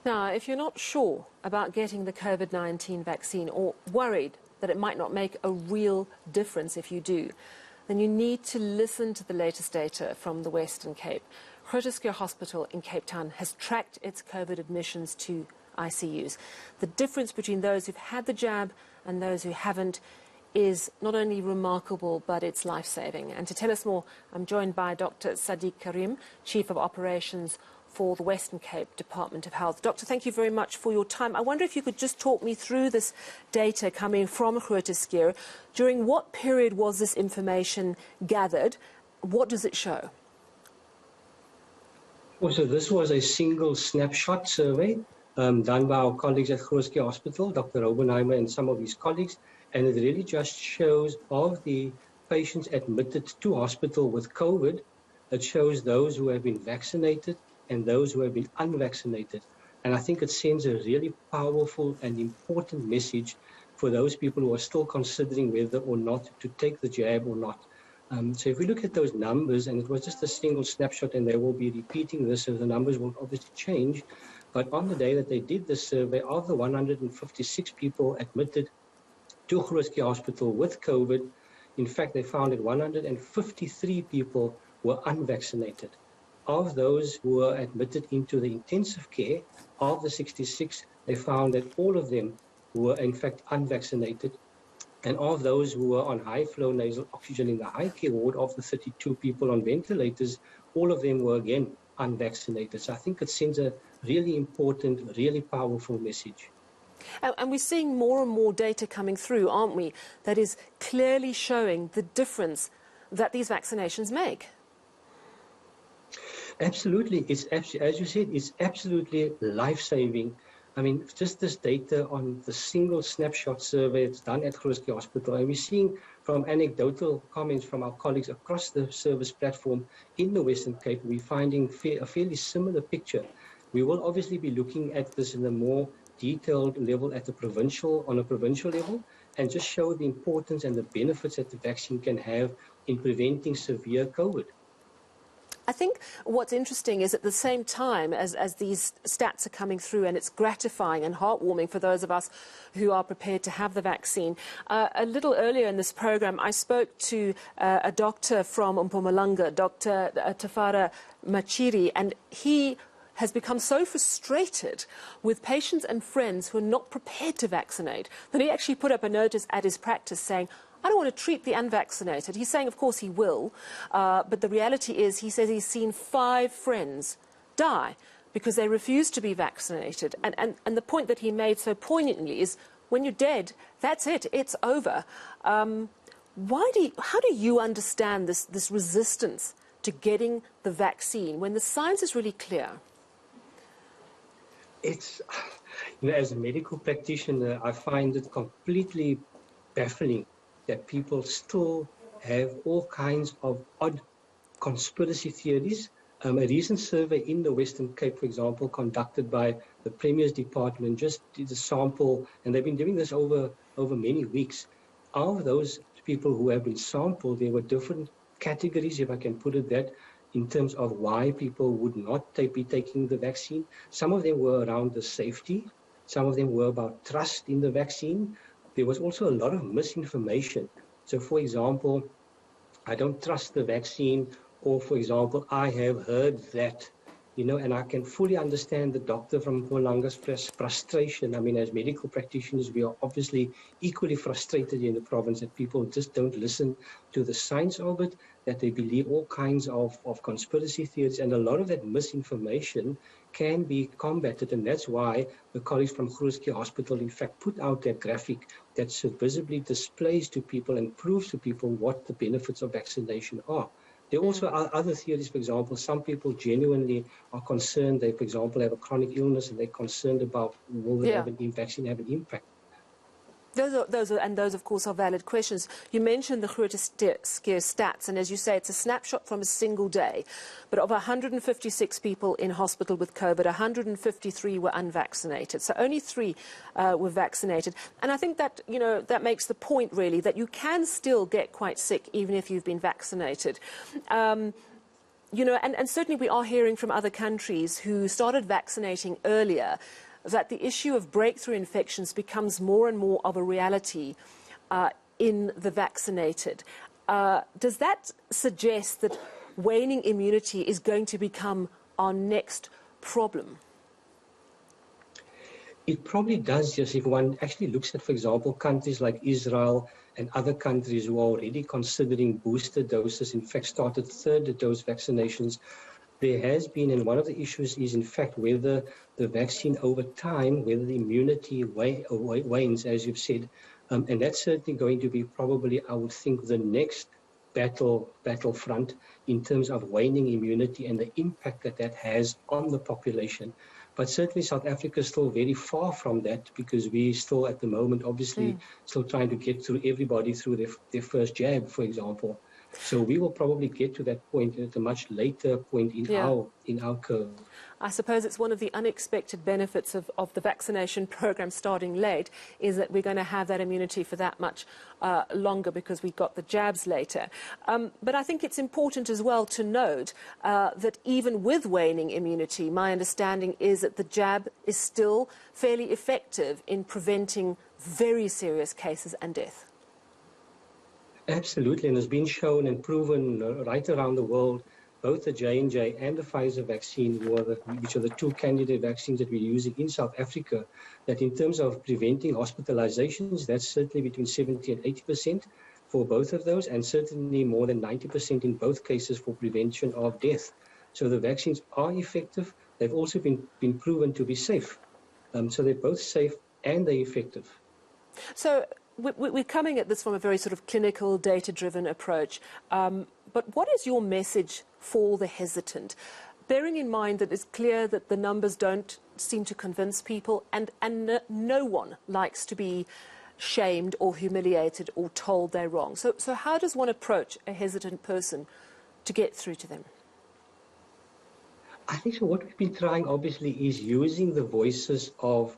Now, if you're not sure about getting the COVID-19 vaccine or worried that it might not make a real difference if you do, then you need to listen to the latest data from the Western Cape. Groote Schuur Hospital in Cape Town has tracked its COVID admissions to ICUs. The difference between those who've had the jab and those who haven't is not only remarkable, but it's life-saving. And to tell us more, I'm joined by Dr. Saadiq Kariem, Chief of Operations for the Western Cape Department of Health. Doctor, thank you very much for your time. I wonder if you could just talk me through this data coming from Groote Schuur. During what period was this information gathered? What does it show? So this was a single snapshot survey done by our colleagues at Groote Schuur Hospital, Dr. Obenheimer and some of his colleagues, and it really just shows of the patients admitted to hospital with COVID, it shows those who have been vaccinated and those who have been unvaccinated. And I think it sends a really powerful and important message for those people who are still considering whether or not to take the jab or not. So if we look at those numbers, and it was just a single snapshot, and they will be repeating this, so the numbers will obviously change. But on the day that they did the survey, of the 156 people admitted to Groote Schuur Hospital with COVID, in fact, they found that 153 people were unvaccinated. Of those who were admitted into the intensive care, of the 66, they found that all of them were in fact unvaccinated. And of those who were on high-flow nasal oxygen in the high care ward, of the 32 people on ventilators, all of them were again unvaccinated. So I think it sends a really important, really powerful message. And we're seeing more and more data coming through, aren't we, that is clearly showing the difference that these vaccinations make. Absolutely. It's as you said, it's absolutely life-saving. I mean, just this data on the single snapshot survey that's done at Groote Schuur Hospital, and we're seeing from anecdotal comments from our colleagues across the service platform in the Western Cape, we're finding a fairly similar picture. We will obviously be looking at this in a more detailed level at the on a provincial level, and just show the importance and the benefits that the vaccine can have in preventing severe COVID. I think what's interesting is at the same time as these stats are coming through, and it's gratifying and heartwarming for those of us who are prepared to have the vaccine. A little earlier in this program, I spoke to a doctor from Mpumalanga, Dr. Tafara Machiri, and he has become so frustrated with patients and friends who are not prepared to vaccinate that he actually put up a notice at his practice saying, I don't want to treat the unvaccinated. He's saying, of course, he will. But the reality is, he says he's seen 5 friends die because they refuse to be vaccinated. And the point that he made so poignantly is, when you're dead, that's it. It's over. How do you understand this resistance to getting the vaccine when the science is really clear? It's, as a medical practitioner, I find it completely baffling that people still have all kinds of odd conspiracy theories. A recent survey in the Western Cape, for example, conducted by the Premier's Department, just did a sample, and they've been doing this over many weeks. Of those people who have been sampled, there were different categories, if I can put it that, in terms of why people would not be taking the vaccine. Some of them were around the safety. Some of them were about trust in the vaccine. There was also a lot of misinformation. So, for example, I don't trust the vaccine, or, for example, I have heard that, and I can fully understand the doctor from Mpumalanga's frustration. I mean, as medical practitioners, we are obviously equally frustrated in the province that people just don't listen to the science of it, that they believe all kinds of conspiracy theories, and a lot of that misinformation can be combated, and that's why the colleagues from Groote Schuur Hospital, in fact, put out that graphic that so visibly displays to people and proves to people what the benefits of vaccination are. There also are other theories. For example, some people genuinely are concerned. They, for example, have a chronic illness, and they're concerned about will the vaccine have an impact. Those, of course, are valid questions. You mentioned the Groote Schuur stats, and as you say, it's a snapshot from a single day. But of 156 people in hospital with COVID, 153 were unvaccinated. So only 3 were vaccinated. And I think that, that makes the point, really, that you can still get quite sick even if you've been vaccinated. You know, and certainly we are hearing from other countries who started vaccinating earlier that the issue of breakthrough infections becomes more and more of a reality in the vaccinated. Does that suggest that waning immunity is going to become our next problem? It probably does, yes, if one actually looks at, for example, countries like Israel and other countries who are already considering booster doses, in fact, started third dose vaccinations. There has been, and one of the issues is, in fact, whether the vaccine over time, whether the immunity wanes, as you've said. And that's certainly going to be probably, I would think, the next battlefront in terms of waning immunity and the impact that that has on the population. But certainly South Africa is still very far from that, because we still at the moment obviously still trying to get through everybody through their first jab, for example. So we will probably get to that point at a much later point in our curve. I suppose it's one of the unexpected benefits of the vaccination program starting late, is that we're going to have that immunity for that much longer because we got the jabs later. But I think it's important as well to note that even with waning immunity, my understanding is that the jab is still fairly effective in preventing very serious cases and death. Absolutely, and it's been shown and proven right around the world, both the J&J and the Pfizer vaccine, which are the two candidate vaccines that we're using in South Africa, that in terms of preventing hospitalizations, that's certainly between 70 and 80% for both of those, and certainly more than 90% in both cases for prevention of death. So the vaccines are effective. They've also been proven to be safe. So they're both safe and they're effective. So we're coming at this from a very sort of clinical, data-driven approach. But what is your message for the hesitant? Bearing in mind that it's clear that the numbers don't seem to convince people, and no one likes to be shamed or humiliated or told they're wrong. So how does one approach a hesitant person to get through to them? I think so. What we've been trying, obviously, is using the voices of,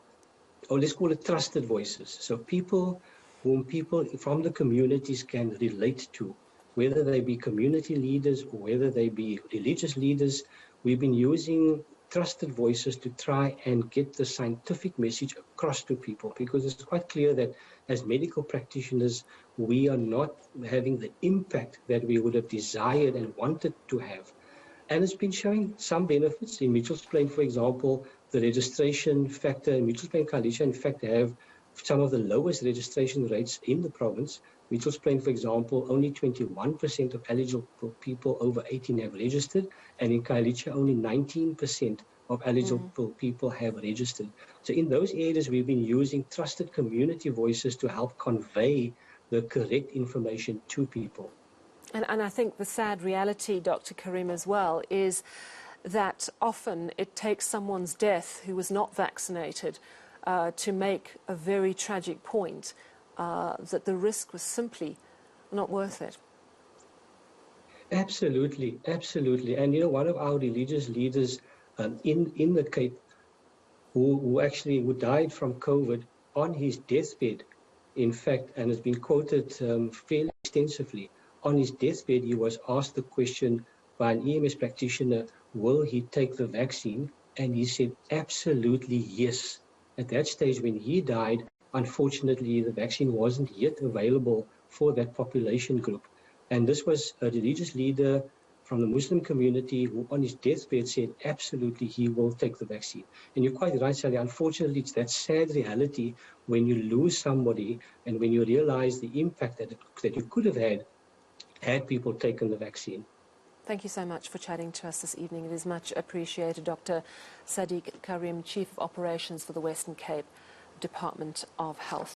or let's call it trusted voices. So people whom people from the communities can relate to, whether they be community leaders or whether they be religious leaders. We've been using trusted voices to try and get the scientific message across to people, because it's quite clear that as medical practitioners, we are not having the impact that we would have desired and wanted to have. And it's been showing some benefits. In Mitchell's Plain, for example, the registration factor in Mitchell's Plain, Khayelitsha, in fact, have some of the lowest registration rates in the province. Mitchell's Plain, for example, only 21% of eligible people over 18 have registered, and in Khayelitsha, only 19% of eligible people have registered. So in those areas, we've been using trusted community voices to help convey the correct information to people. And I think the sad reality, Dr. Kariem, as well, is that often it takes someone's death who was not vaccinated to make a very tragic point that the risk was simply not worth it. Absolutely, absolutely. And, you know, one of our religious leaders in the Cape who died from COVID on his deathbed, in fact, and has been quoted fairly extensively, on his deathbed, he was asked the question by an EMS practitioner, will he take the vaccine? And he said, absolutely yes. At that stage, when he died, unfortunately, the vaccine wasn't yet available for that population group. And this was a religious leader from the Muslim community who on his deathbed said, absolutely, he will take the vaccine. And you're quite right, Sally. Unfortunately, it's that sad reality when you lose somebody and when you realize the impact that you could have had people taken the vaccine. Thank you so much for chatting to us this evening. It is much appreciated. Dr. Saadiq Kariem, Chief of Operations for the Western Cape Department of Health.